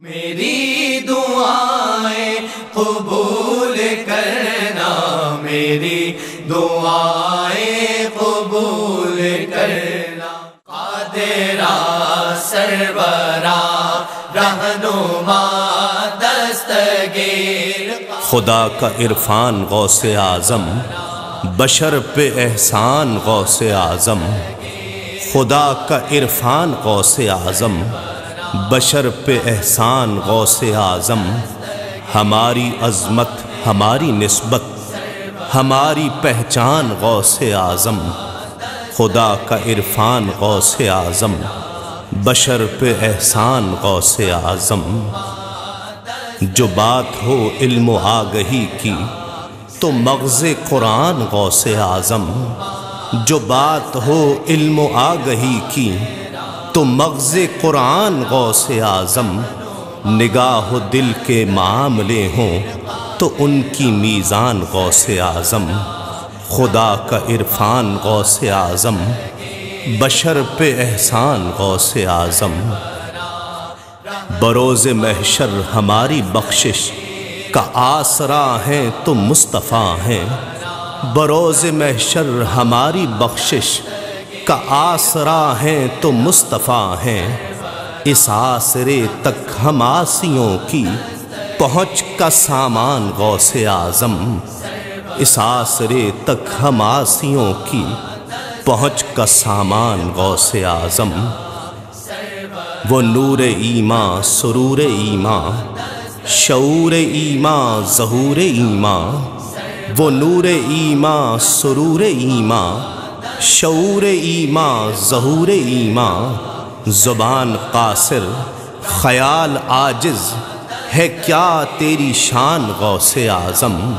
میری دعائیں قبول کرنا، میری دعائیں قبول کرنا، قادرا سربراہ رہنما دستگیر۔ خدا کا عرفان غوث اعظم، بشر پہ احسان غوث اعظم۔ خدا کا عرفان غوث اعظم، بشر پہ احسان غوث اعظم۔ ہماری عظمت، ہماری نسبت، ہماری پہچان غوث اعظم۔ خدا کا عرفان غوث اعظم، بشر پہ احسان غوث اعظم۔ جو بات ہو علم و آگہی کی تو مغز قرآن غوث اعظم۔ جو بات ہو علم و آگہی کی تو مغز قرآن غوث اعظم۔ نگاہ و دل کے معاملے ہوں تو ان کی میزان غوث اعظم۔ خدا کا عرفان غوث اعظم، بشر پہ احسان غوث اعظم۔ بروز محشر ہماری بخشش کا آسرا ہیں تو مصطفیٰ ہیں۔ بروز محشر ہماری بخشش کا آسرا ہیں تو مصطفیٰ ہیں۔ اس آسرے تک ہم آسیوں کی پہنچ کا سامان غوث اعظم۔ اس آسرے تک ہم آسیوں کی پہنچ کا سامان غوث اعظم۔ وہ نور ایمان، سرور ایمان، شعور ایمان، ظہور ایمان۔ وہ نور ایمان، سرور ایمان، شعور ایمان، ظہور ایمان۔ زبان قاصر، خیال عاجز، ہے کیا تیری شان غوث اعظم۔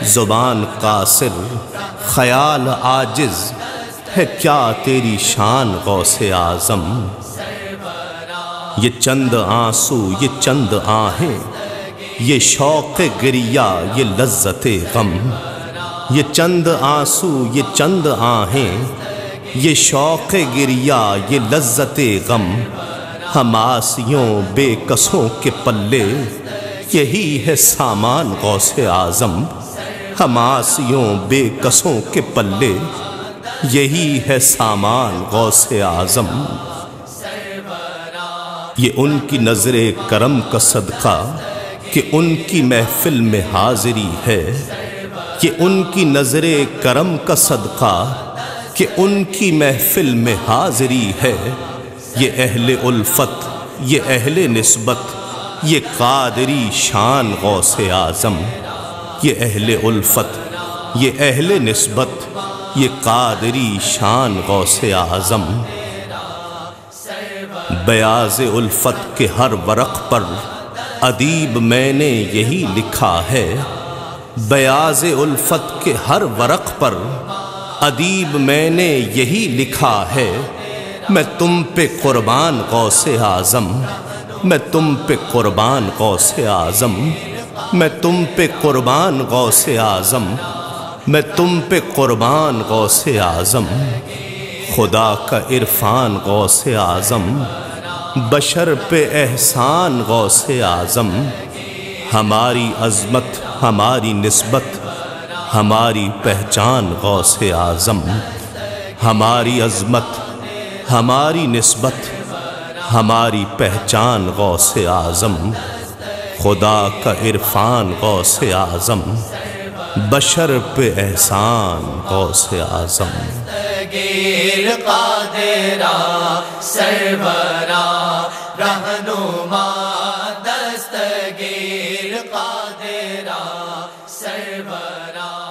زبان قاصر، خیال عاجز، ہے کیا تیری شان غوث اعظم۔ یہ چند آنسو، یہ چند آہیں، یہ شوق گریہ، یہ لذت غم۔ یہ چند آنسو، یہ چند آہیں، یہ شوق گریہ، یہ لذت غم۔ ہم آسیوں بے کسوں کے پلے، یہی ہے سامان غوث اعظم۔ ہم آسیوں بے کسوں کے پلے، یہی ہے سامان غوث اعظم۔ یہ ان کی نظر کرم کا صدقہ کہ ان کی محفل میں حاضری ہے۔ یہ ان کی نظر کرم کا صدقہ کہ ان کی محفل میں حاضری ہے۔ یہ اہل الفت، یہ اہل نسبت، یہ قادری شان غوث اعظم۔ یہ اہل الفت، یہ اہل نسبت، یہ قادری شان غوث اعظم۔ بیاض الفت کے ہر ورق پر ادیب میں نے یہی لکھا ہے۔ بیاض الفت کے ہر ورق پر ادیب میں نے یہی لکھا ہے۔ میں تم پہ قربان غوث اعظم، میں تم پہ قربان غوث اعظم، میں تم پہ قربان غوث اعظم، میں تم پہ قربان غوث اعظم۔ خدا کا عرفان غوث اعظم، بشر پہ احسان غوث اعظم۔ ہماری عظمت، ہماری نسبت، ہماری پہچان غوث اعظم۔ ہماری عظمت، ہماری نسبت، ہماری پہچان غوث اعظم۔ خدا کا عرفان غوث اعظم، بشر پہ احسان غوث اعظم۔ دستگیر قادرا سربراہ رہنما دستگیر قادرا سربراہ۔